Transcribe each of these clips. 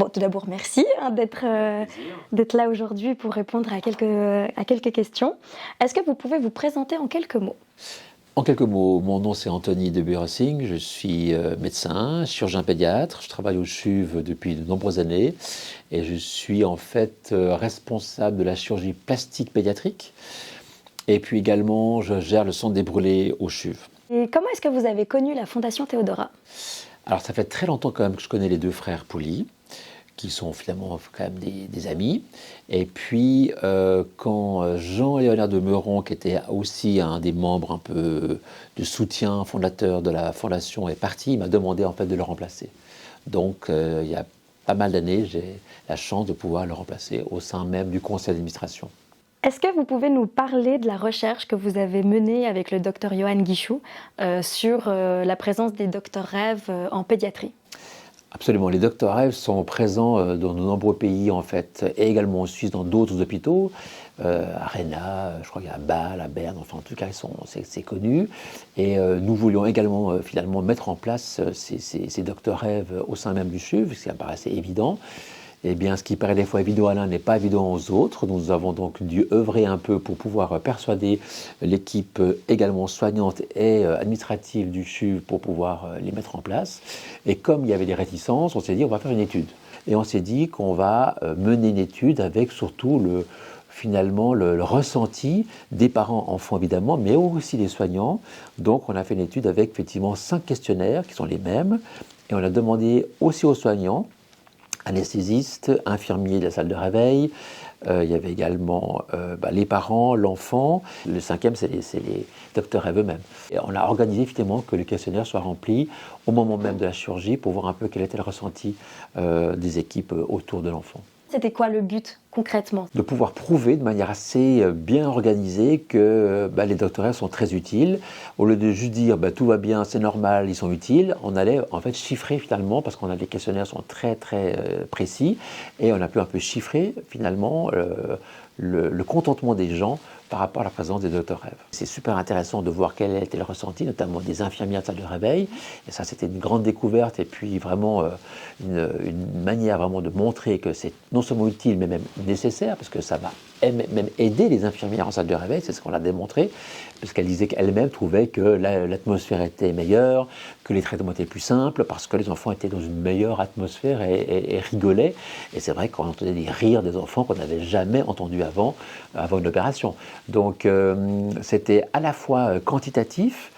Bon, tout d'abord, merci d'être là aujourd'hui pour répondre à quelques questions. Est-ce que vous pouvez vous présenter en quelques mots? En quelques mots, mon nom c'est Anthony de Burersing, je suis médecin, chirurgien pédiatre, je travaille au CHUV depuis de nombreuses années et je suis en fait responsable de la chirurgie plastique pédiatrique et puis également je gère le centre des brûlés au CHUV. Et comment est-ce que vous avez connu la Fondation Théodora? Alors ça fait très longtemps quand même que je connais les deux frères Pouli, qui sont finalement quand même des amis. Et puis, quand Jean-Léonard de Meuron, qui était aussi un des membres un peu de soutien fondateur de la fondation, est parti, il m'a demandé en fait de le remplacer. Donc, il y a pas mal d'années, j'ai la chance de pouvoir le remplacer au sein même du conseil d'administration. Est-ce que vous pouvez nous parler de la recherche que vous avez menée avec le docteur Johan Guichou sur la présence des docteurs rêves en pédiatrie? Absolument, les docteurs rêves sont présents dans de nombreux pays en fait, et également en Suisse dans d'autres hôpitaux, à Rena, je crois qu'il y a à Bâle, à Berne, enfin en tout cas c'est connu. Et nous voulions également finalement mettre en place ces docteurs rêves au sein même du CHUV, ce qui me paraissait évident. Eh bien, ce qui paraît des fois évident à l'un n'est pas évident aux autres. Nous avons donc dû œuvrer un peu pour pouvoir persuader l'équipe également soignante et administrative du CHUV pour pouvoir les mettre en place. Et comme il y avait des réticences, on s'est dit on va faire une étude. Et on s'est dit qu'on va mener une étude avec surtout finalement le ressenti des parents, enfants évidemment, mais aussi des soignants. Donc on a fait une étude avec effectivement 5 questionnaires qui sont les mêmes. Et on a demandé aussi aux soignants, anesthésiste, infirmier de la salle de réveil, il y avait également les parents, l'enfant. Le 5e, c'est les docteurs rêves eux-mêmes. Et on a organisé finalement que le questionnaire soit rempli au moment même de la chirurgie pour voir un peu quel était le ressenti des équipes autour de l'enfant. C'était quoi le but concrètement? De pouvoir prouver de manière assez bien organisée que les docteurs rêves sont très utiles. Au lieu de juste dire tout va bien, c'est normal, ils sont utiles, on allait en fait chiffrer finalement, parce qu'on a des questionnaires sont très très précis, et on a pu un peu chiffrer finalement le contentement des gens par rapport à la présence des docteurs rêves. C'est super intéressant de voir quel était le ressenti, notamment des infirmières de salle de réveil. Et ça, c'était une grande découverte et puis vraiment une manière vraiment de montrer que c'est non seulement utile, mais même nécessaire, parce que ça va même aider les infirmières en salle de réveil, c'est ce qu'on a démontré, parce qu'elles disaient qu'elles-mêmes trouvaient que l'atmosphère était meilleure, que les traitements étaient plus simples, parce que les enfants étaient dans une meilleure atmosphère et rigolaient. Et c'est vrai qu'on entendait des rires des enfants qu'on n'avait jamais entendus avant une opération. Donc c'était à la fois quantitatif,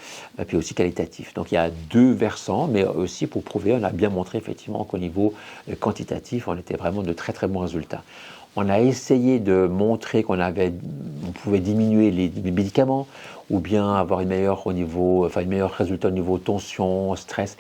puis aussi qualitatif. Donc il y a deux versants, mais aussi pour prouver, on a bien montré effectivement qu'au niveau quantitatif, on était vraiment de très très bons résultats. On a essayé de montrer on pouvait diminuer les médicaments ou bien avoir une meilleure résultat au niveau tension, stress.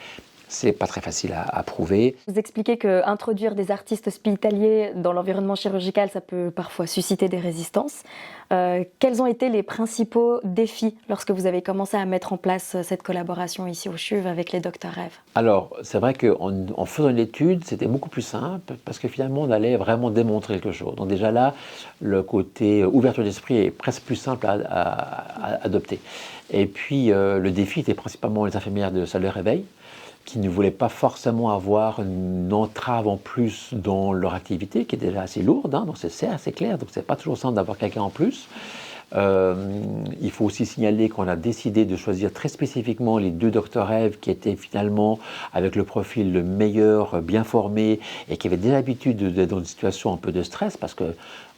C'est pas très facile à prouver. Vous expliquez qu'introduire des artistes hospitaliers dans l'environnement chirurgical, ça peut parfois susciter des résistances. Quels ont été les principaux défis lorsque vous avez commencé à mettre en place cette collaboration ici au CHUV avec les docteurs rêves? Alors, c'est vrai qu'en faisant l'étude, c'était beaucoup plus simple parce que finalement, on allait vraiment démontrer quelque chose. Donc déjà là, le côté ouverture d'esprit est presque plus simple à adopter. Et puis, le défi était principalement les infirmières de salle de réveil, qui ne voulaient pas forcément avoir une entrave en plus dans leur activité, qui est déjà assez lourde, donc c'est assez clair, donc c'est pas toujours simple d'avoir quelqu'un en plus. Il faut aussi signaler qu'on a décidé de choisir très spécifiquement les deux docteurs rêves qui étaient finalement avec le profil le meilleur, bien formé et qui avaient déjà l'habitude d'être dans une situation un peu de stress parce que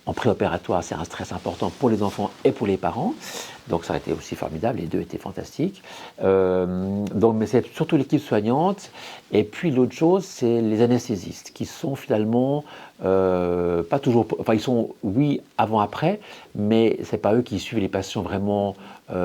en préopératoire, c'est un stress important pour les enfants et pour les parents. Donc ça a été aussi formidable, les deux étaient fantastiques. Mais c'est surtout l'équipe soignante. Et puis l'autre chose, c'est les anesthésistes qui sont finalement pas toujours... Enfin, ils sont, oui, avant-après, mais c'est pas eux qui suivent les patients vraiment 2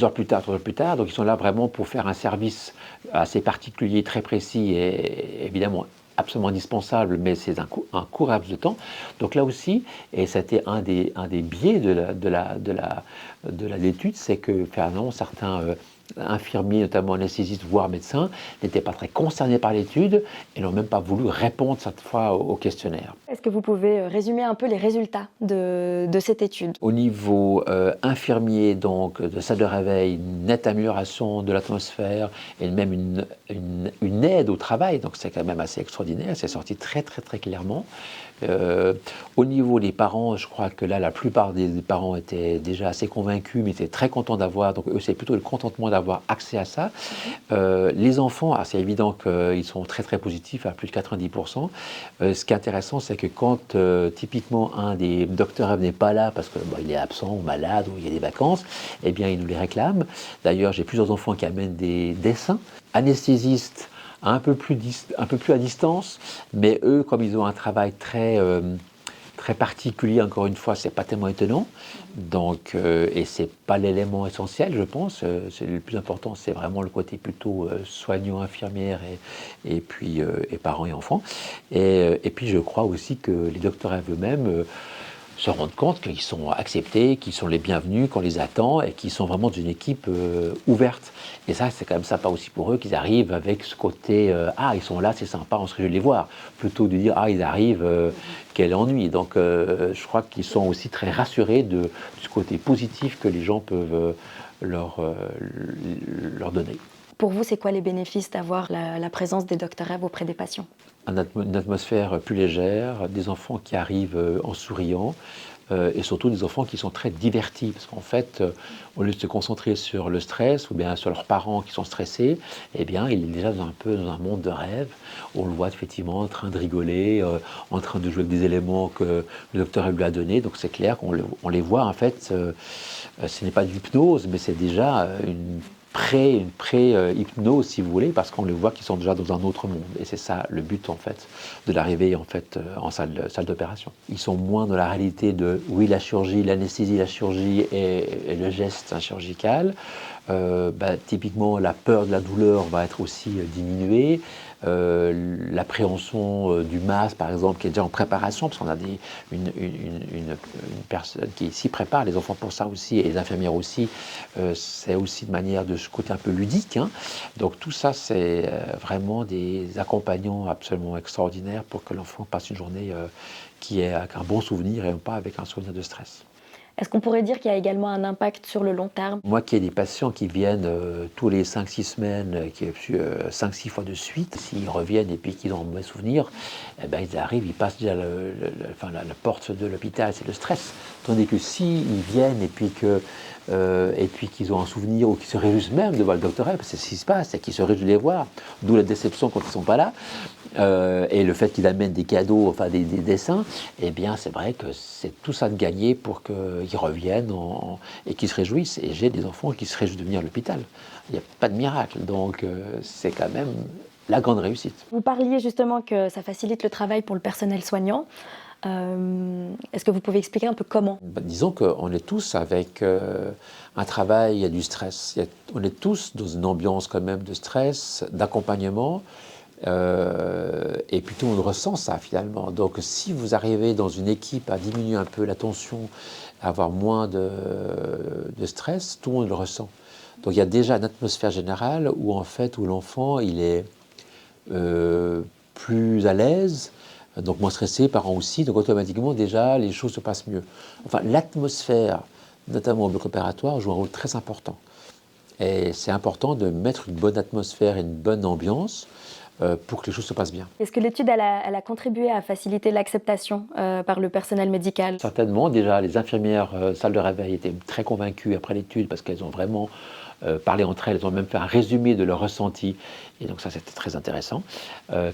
heures plus tard, 3 heures plus tard. Donc ils sont là vraiment pour faire un service assez particulier, très précis et évidemment absolument indispensable, mais c'est un court laps de temps. Donc là aussi, et c'était un des biais de l'étude, c'est que finalement certains infirmiers, notamment anesthésistes, voire médecins, n'étaient pas très concernés par l'étude et n'ont même pas voulu répondre cette fois au questionnaire. Est-ce est-ce que vous pouvez résumer un peu les résultats de cette étude? Au niveau infirmier, donc de salle de réveil, une nette amélioration de l'atmosphère et même une aide au travail, donc c'est quand même assez extraordinaire, c'est sorti très très très clairement. Au niveau des parents, je crois que là, la plupart des parents étaient déjà assez convaincus, mais étaient très contents d'avoir, donc eux, c'est plutôt le contentement d'avoir accès à ça. Les enfants, c'est évident qu'ils sont très très positifs, à plus de 90%. Ce qui est intéressant, c'est que quand typiquement un des docteurs n'est pas là, parce qu'il est absent ou malade, ou il y a des vacances, eh bien, ils nous les réclament. D'ailleurs, j'ai plusieurs enfants qui amènent des dessins. Anesthésistes, un peu plus à distance, mais eux, comme ils ont un travail très particulier, encore une fois, c'est pas tellement étonnant. Donc, et c'est pas l'élément essentiel, je pense. C'est le plus important, c'est vraiment le côté plutôt soignant, infirmière et puis et parents et enfants. Et puis, je crois aussi que les docteurs eux-mêmes se rendent compte qu'ils sont acceptés, qu'ils sont les bienvenus, qu'on les attend et qu'ils sont vraiment d'une équipe ouverte. Et ça, c'est quand même sympa aussi pour eux qu'ils arrivent avec ce côté ah, ils sont là, c'est sympa, on se réjouit de les voir, plutôt de dire ah, ils arrivent, quel ennui. Donc, je crois qu'ils sont aussi très rassurés de ce côté positif que les gens peuvent leur donner. Pour vous, c'est quoi les bénéfices d'avoir la présence des Dr Eve auprès des patients? Une atmosphère plus légère, des enfants qui arrivent en souriant, et surtout des enfants qui sont très divertis, parce qu'en fait, au lieu de se concentrer sur le stress ou bien sur leurs parents qui sont stressés, eh bien, il est déjà un peu dans un monde de rêve. On le voit effectivement en train de rigoler, en train de jouer avec des éléments que le docteur lui a donnés. Donc c'est clair qu'on les voit, en fait, ce n'est pas de l'hypnose, mais c'est déjà une pré-hypnose, si vous voulez, parce qu'on les voit qu'ils sont déjà dans un autre monde. Et c'est ça le but, en fait, de l'arrivée en salle d'opération. Ils sont moins dans la réalité de, oui, la chirurgie, l'anesthésie, la chirurgie et le geste chirurgical. Typiquement, la peur de la douleur va être aussi diminuée. L'appréhension du masque, par exemple, qui est déjà en préparation, parce qu'on a une personne qui s'y prépare, les enfants pour ça aussi, et les infirmières aussi, c'est aussi de manière de ce côté un peu ludique. Hein. Donc tout ça, c'est vraiment des accompagnants absolument extraordinaires pour que l'enfant passe une journée qui est avec un bon souvenir et non pas avec un souvenir de stress. Est-ce qu'on pourrait dire qu'il y a également un impact sur le long terme? Moi qui ai des patients qui viennent tous les 5-6 semaines, qui 5-6 fois de suite, s'ils reviennent et puis qu'ils ont un mauvais souvenir, eh ben, ils arrivent, ils passent déjà la porte de l'hôpital, c'est le stress. Tandis que s'ils viennent et puis qu'ils ont un souvenir ou qu'ils se réjouissent même de voir le docteur, c'est ce qui se passe, c'est qu'ils se réjouissent de les voir, d'où la déception quand ils ne sont pas là. Et le fait qu'il amène des cadeaux, enfin des dessins, eh bien c'est vrai que c'est tout ça de gagner pour qu'ils reviennent et qu'ils se réjouissent. Et j'ai des enfants qui se réjouissent de venir à l'hôpital. Il n'y a pas de miracle, donc c'est quand même la grande réussite. Vous parliez justement que ça facilite le travail pour le personnel soignant. Est-ce que vous pouvez expliquer un peu comment? Disons qu'on est tous avec un travail, il y a du stress. On est tous dans une ambiance quand même de stress, d'accompagnement. Et puis tout le monde ressent ça finalement. Donc si vous arrivez dans une équipe à diminuer un peu la tension, à avoir moins de stress, tout le monde le ressent. Donc il y a déjà une atmosphère générale où l'enfant il est plus à l'aise, donc moins stressé, parents aussi, donc automatiquement déjà les choses se passent mieux. Enfin l'atmosphère, notamment au bloc opératoire, joue un rôle très important. Et c'est important de mettre une bonne atmosphère et une bonne ambiance pour que les choses se passent bien. Est-ce que l'étude elle a contribué à faciliter l'acceptation par le personnel médical? Certainement, déjà les infirmières salle de réveil étaient très convaincues après l'étude parce qu'elles ont vraiment parlé entre elles, elles ont même fait un résumé de leur ressenti et donc ça c'était très intéressant,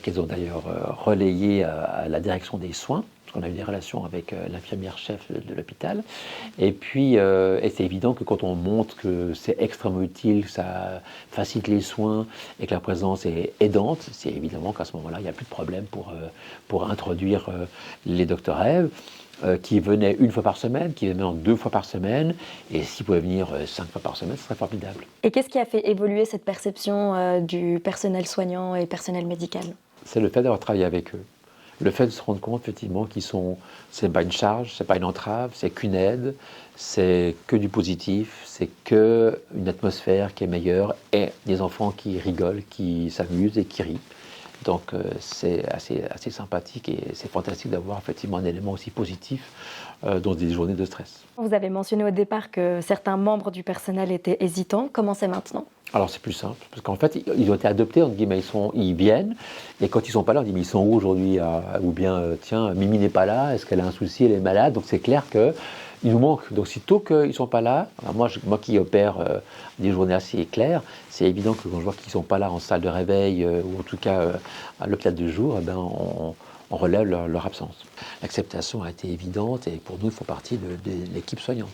qu'elles ont d'ailleurs relayé à la direction des soins. Parce qu'on a eu des relations avec l'infirmière chef de l'hôpital. Et puis, c'est évident que quand on montre que c'est extrêmement utile, que ça facilite les soins et que la présence est aidante, c'est évidemment qu'à ce moment-là, il n'y a plus de problème pour introduire les Dr Eve, qui venaient 1 fois par semaine, qui venaient 2 fois par semaine, et s'ils pouvaient venir 5 fois par semaine, ce serait formidable. Et qu'est-ce qui a fait évoluer cette perception du personnel soignant et personnel médical? C'est le fait d'avoir travaillé avec eux. Le fait de se rendre compte effectivement c'est pas une charge, c'est pas une entrave, c'est qu'une aide, c'est que du positif, c'est qu'une atmosphère qui est meilleure et des enfants qui rigolent, qui s'amusent et qui rient. Donc c'est assez sympathique et c'est fantastique d'avoir effectivement un élément aussi positif dans des journées de stress. Vous avez mentionné au départ que certains membres du personnel étaient hésitants. Comment c'est maintenant? Alors c'est plus simple, parce qu'en fait, ils ont été adoptés, entre guillemets, ils viennent, et quand ils sont pas là, on dit, mais ils sont où aujourd'hui? Ou bien, tiens, Mimi n'est pas là, est-ce qu'elle a un souci, elle est malade? Donc c'est clair qu'ils nous manquent. Donc sitôt qu'ils sont pas là, alors moi qui opère des journées assez claires, c'est évident que quand je vois qu'ils sont pas là en salle de réveil, ou en tout cas à l'hôpital de jour, eh ben, on relève leur absence. L'acceptation a été évidente, et pour nous, ils font partie de l'équipe soignante.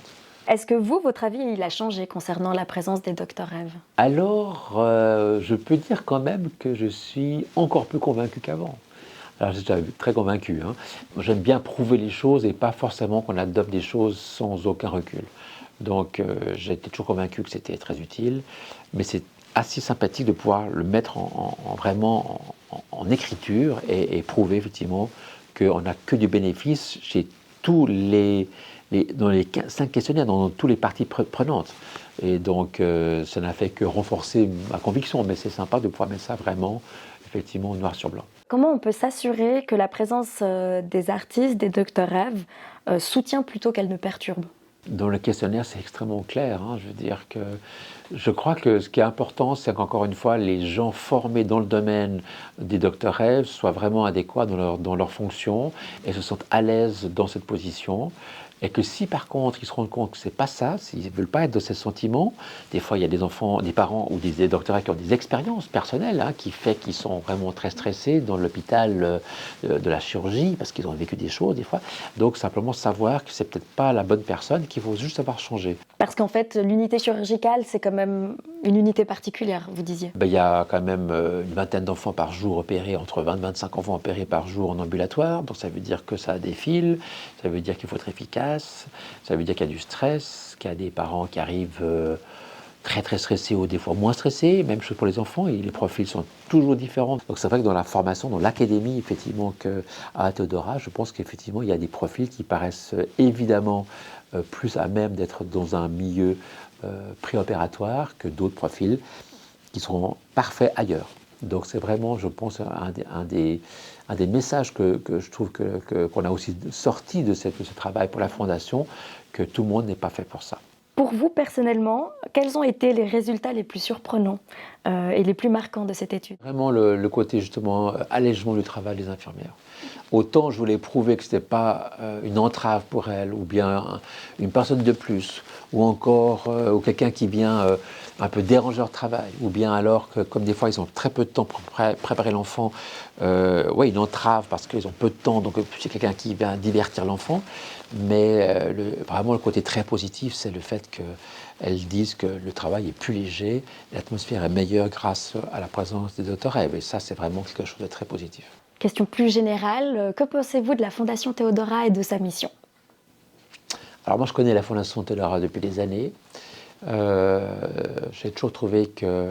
Est-ce que vous, votre avis, il a changé concernant la présence des docteurs Eve? Alors, je peux dire quand même que je suis encore plus convaincu qu'avant. Alors, j'étais très convaincu. Hein. J'aime bien prouver les choses et pas forcément qu'on adopte des choses sans aucun recul. Donc, j'ai été toujours convaincu que c'était très utile, mais c'est assez sympathique de pouvoir le mettre vraiment en écriture et prouver effectivement qu'on n'a que du bénéfice chez tous dans les 5 questionnaires, dans toutes les parties prenantes. Et donc, ça n'a fait que renforcer ma conviction, mais c'est sympa de pouvoir mettre ça vraiment, effectivement, noir sur blanc. Comment on peut s'assurer que la présence des artistes, des docteurs Eve, soutient plutôt qu'elle ne perturbe? Dans le questionnaire, c'est extrêmement clair. Hein. Je veux dire que je crois que ce qui est important, c'est qu'encore une fois, les gens formés dans le domaine des docteurs Eve soient vraiment adéquats dans leur fonction et se sentent à l'aise dans cette position. Et que si par contre ils se rendent compte que c'est pas ça, s'ils ne veulent pas être de ces sentiments, des fois il y a des enfants, des parents ou des docteurs qui ont des expériences personnelles hein, qui fait qu'ils sont vraiment très stressés dans l'hôpital de la chirurgie parce qu'ils ont vécu des choses des fois. Donc simplement savoir que c'est peut-être pas la bonne personne, qu'il faut juste savoir changer. Parce qu'en fait l'unité chirurgicale c'est quand même une unité particulière, vous disiez. Il y a quand même une vingtaine d'enfants par jour opérés, entre 20 et 25 enfants opérés par jour en ambulatoire, donc ça veut dire que ça défile, ça veut dire qu'il faut être efficace, ça veut dire qu'il y a du stress, qu'il y a des parents qui arrivent très très stressés ou des fois moins stressés, même chose pour les enfants, et les profils sont toujours différents. Donc c'est vrai que dans la formation, dans l'académie, effectivement, à Théodora, je pense qu'effectivement, il y a des profils qui paraissent évidemment plus à même d'être dans un milieu préopératoire que d'autres profils qui seront parfaits ailleurs. Donc c'est vraiment, je pense, un des messages que je trouve qu'on a aussi sorti de ce travail pour la Fondation, que tout le monde n'est pas fait pour ça. Pour vous, personnellement, quels ont été les résultats les plus surprenants et les plus marquants de cette étude? Vraiment le côté, justement, allègement du travail des infirmières. Autant je voulais prouver que ce n'était pas une entrave pour elles, ou bien une personne de plus, ou encore ou quelqu'un qui vient un peu déranger leur travail, ou bien alors que, comme des fois ils ont très peu de temps pour préparer l'enfant, une entrave parce qu'ils ont peu de temps, donc c'est quelqu'un qui vient divertir l'enfant. Mais vraiment le côté très positif, c'est le fait qu'elles disent que le travail est plus léger, l'atmosphère est meilleure grâce à la présence des docteurs Eve. Et ça, c'est vraiment quelque chose de très positif. Question plus générale, que pensez-vous de la Fondation Théodora et de sa mission? Alors moi, je connais la Fondation Théodora depuis des années. J'ai toujours trouvé que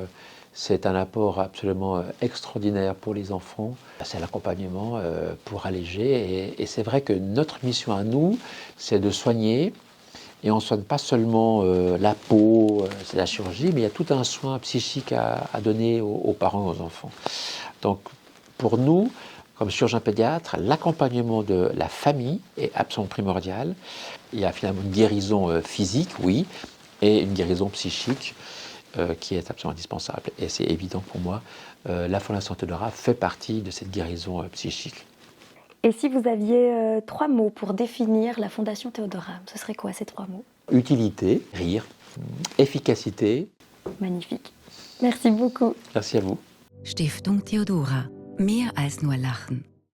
c'est un apport absolument extraordinaire pour les enfants. C'est l'accompagnement pour alléger. Et c'est vrai que notre mission à nous, c'est de soigner. Et on ne soigne pas seulement la peau, c'est la chirurgie, mais il y a tout un soin psychique à donner aux parents et aux enfants. Donc pour nous, comme chirurgien pédiatre, l'accompagnement de la famille est absolument primordial. Il y a finalement une guérison physique, oui, et une guérison psychique qui est absolument indispensable. Et c'est évident pour moi, la Fondation Théodora fait partie de cette guérison psychique. Et si vous aviez 3 mots pour définir la Fondation Théodora, ce serait quoi ces 3 mots? Utilité, rire, efficacité. Magnifique. Merci beaucoup. Merci à vous. Stiftung Théodora. Mehr als nur lachen.